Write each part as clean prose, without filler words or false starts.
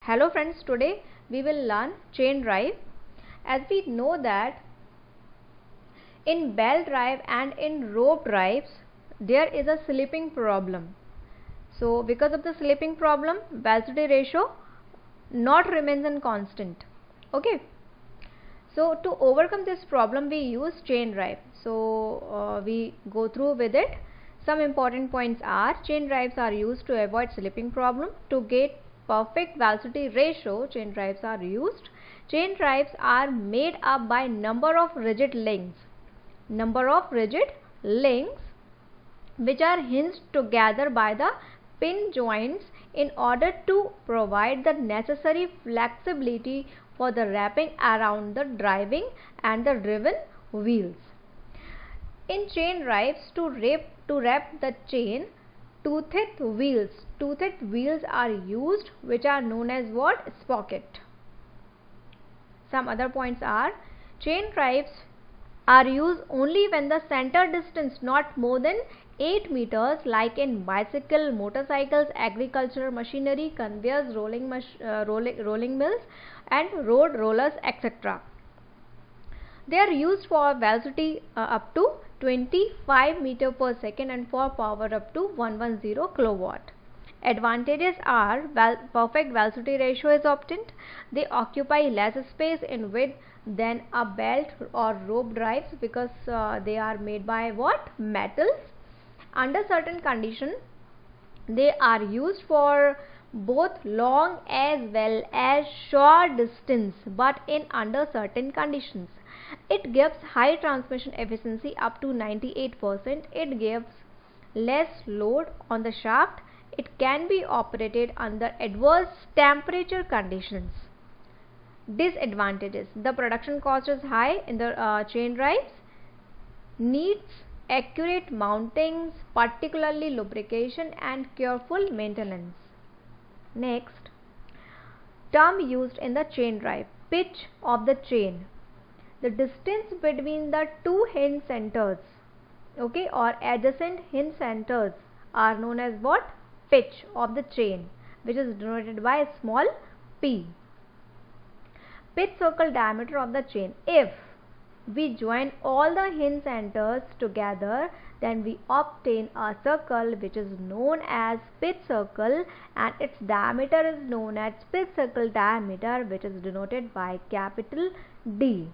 Hello friends, today we will learn chain drive. As we know that in belt drive and in rope drives there is a slipping problem. So because of the slipping problem, velocity ratio not remains in constant. Okay. So to overcome this problem we use chain drive. So we go through with it. Some important points are: chain drives are used to avoid slipping problem. To get perfect velocity ratio, chain drives are used. Chain drives are made up by number of rigid links which are hinged together by the pin joints in order to provide the necessary flexibility for the wrapping around the driving and the driven wheels. In chain drives, to wrap the chain, toothed wheels are used, which are known as what? Sprocket. Some other points are: chain drives are used only when the center distance not more than 8 meters, like in bicycle, motorcycles, agricultural machinery, conveyors, rolling mills and road rollers, etc. They are used for velocity up to 25 meter per second and for power up to 110 kilowatt. Advantages are: perfect velocity ratio is obtained. They occupy less space in width than a belt or rope drives because they are made by what? Metals. Under certain conditions they are used for both long as well as short distance, but in under certain conditions. It gives high transmission efficiency up to 98%. It gives less load on the shaft. It can be operated under adverse temperature conditions. Disadvantages: the production cost is high in the chain drives, needs accurate mountings, particularly lubrication and careful maintenance. Next, term used in the chain drive: pitch of the chain. The distance between the two hinge centers, okay, or adjacent hinge centers are known as what? Pitch of the chain, which is denoted by a small p. Pitch circle diameter of the chain: if we join all the hinge centers together, then we obtain a circle which is known as pitch circle, and its diameter is known as pitch circle diameter, which is denoted by capital D.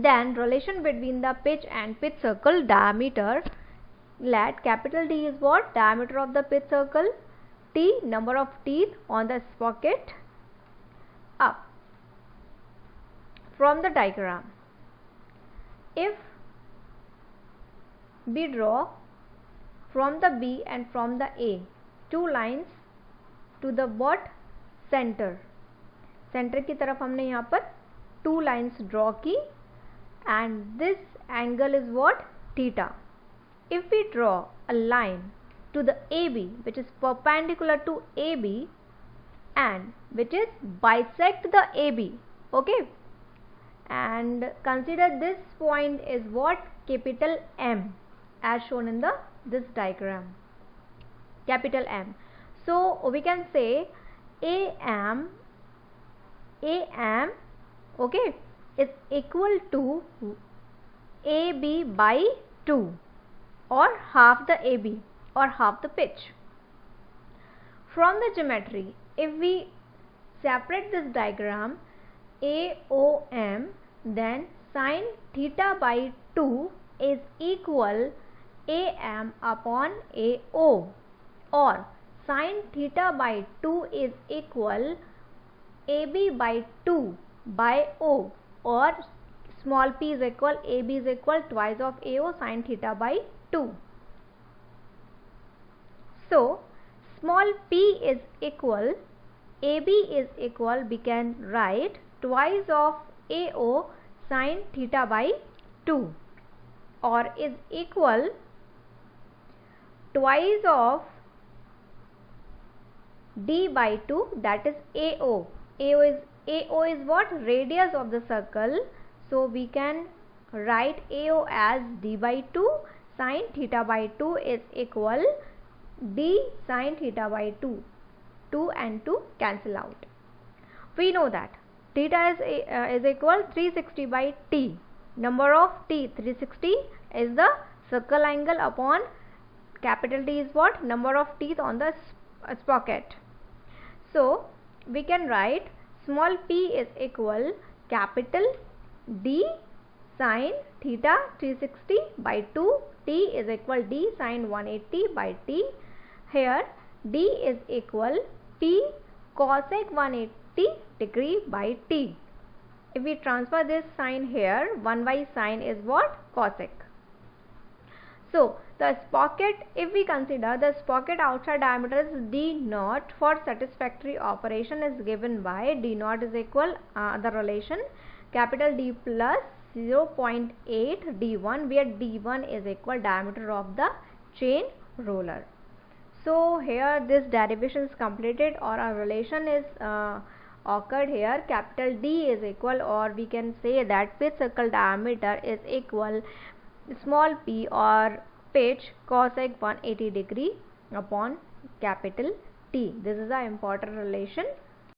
Then relation between the pitch and pitch circle diameter, let capital D is what? Diameter of the pitch circle, T number of teeth on the sprocket. Up from the diagram, if we draw from the B and from the A two lines to the what? Center की तरफ हमने यहाँ पर two lines draw की, and this angle is what? Theta. If we draw a line to the AB which is perpendicular to AB and which is bisect the AB, okay, and consider this point is what? Capital M, as shown in this diagram, capital M. So we can say AM, okay, is equal to AB by 2, or half the AB or half the pitch. From the geometry, if we separate this diagram AOM, then sin theta by 2 is equal AM upon AO, or sin theta by 2 is equal AB by 2 by O, or small p is equal AB is equal twice of AO sin theta by 2. So small p is equal, AB is equal, we can write twice of AO sin theta by 2, or is equal twice of D by 2, that is AO. AO is what? Radius of the circle. So we can write AO as D by 2 sin theta by 2 is equal D sin theta by 2. 2 and 2 cancel out. We know that theta is equal 360 by t. Number of t, 360, is the circle angle upon capital T is what? Number of teeth on the sprocket. So we can write small p is equal capital D sin theta 360 by 2, t is equal d sin 180 by t. Here d is equal p cosec 180 degree by t. If we transfer this sign here, 1 by sine is what? Cosec. So the sprocket, if we consider the sprocket outside diameter is d naught, for satisfactory operation is given by d naught is equal the relation capital D plus 0.8 d1, where d1 is equal diameter of the chain roller. So here this derivation is completed, or a relation is occurred here. Capital D is equal, or we can say that pitch circle diameter is equal small p or pitch cosec 180 degree upon capital T. This is an important relation